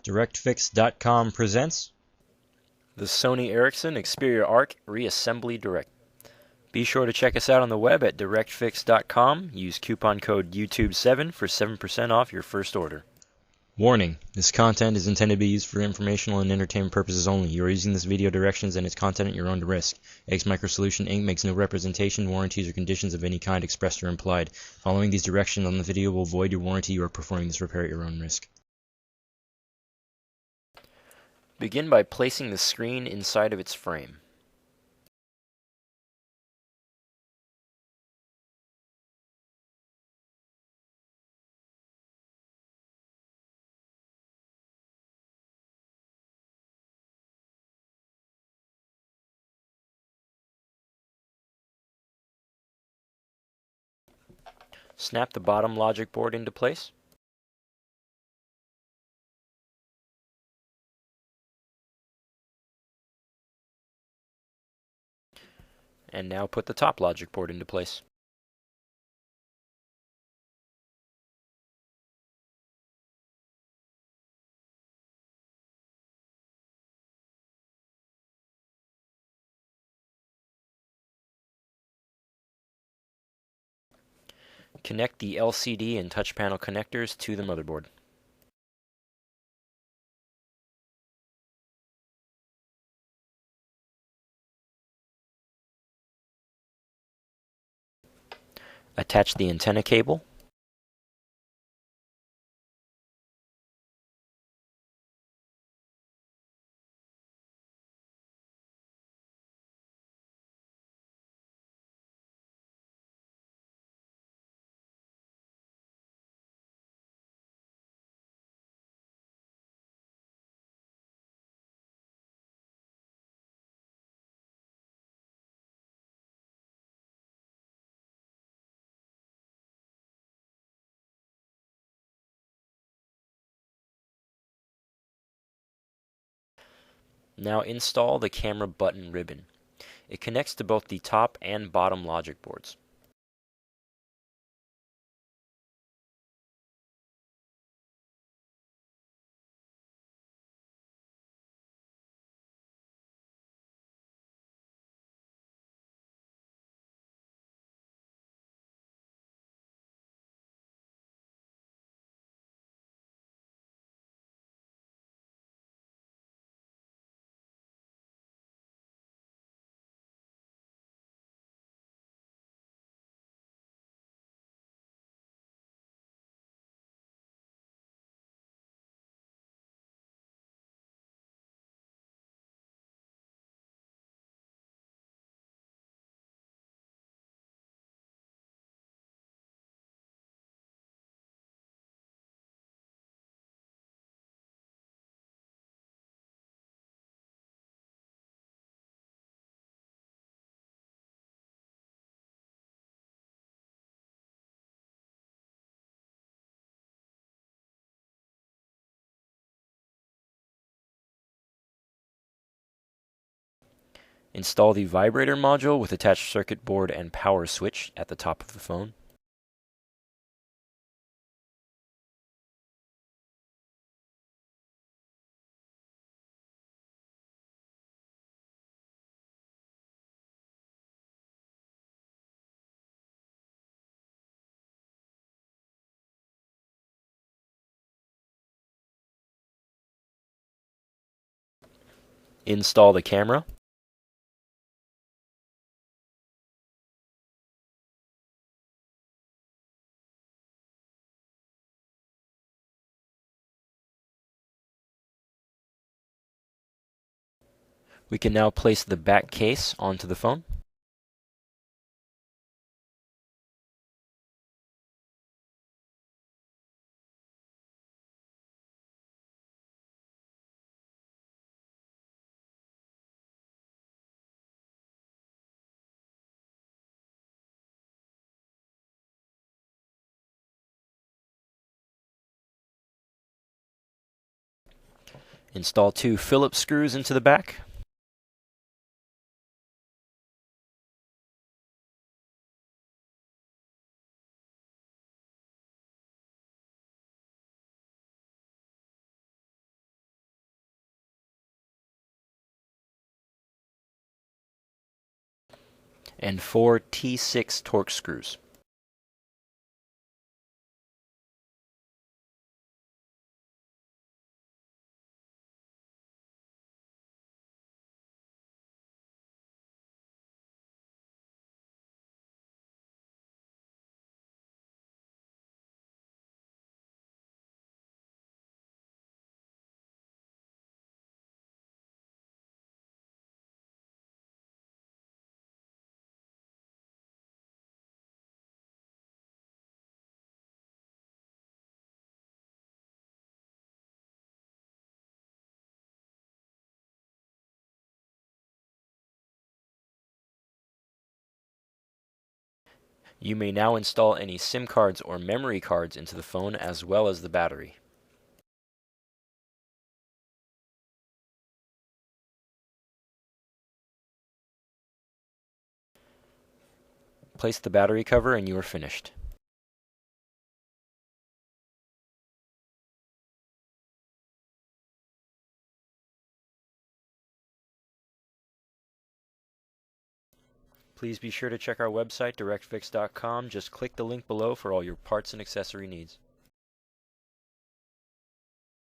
DirectFix.com presents the Sony Ericsson Xperia Arc Reassembly Direct. Be sure to check us out on the web at directfix.com. Use coupon code YouTube7 for 7% off your first order. Warning: this content is intended to be used for informational and entertainment purposes only. You are using this video directions and its content at your own risk. X Microsolution Inc. makes no representation, warranties, or conditions of any kind expressed or implied. Following these directions on the video will void your warranty. You are performing this repair at your own risk. Begin by placing the screen inside of its frame. Snap the bottom logic board into place. And now put the top logic board into place. Connect the LCD and touch panel connectors to the motherboard. Attach the antenna cable. Now install the camera button ribbon. It connects to both the top and bottom logic boards. Install the vibrator module with attached circuit board and power switch at the top of the phone. Install the camera. We can now place the back case onto the phone. Install 2 Phillips screws into the back. and 4 T6 Torx screws. You may now install any SIM cards or memory cards into the phone as well as the battery. Place the battery cover and you are finished. Please be sure to check our website, directfix.com. Just click the link below for all your parts and accessory needs.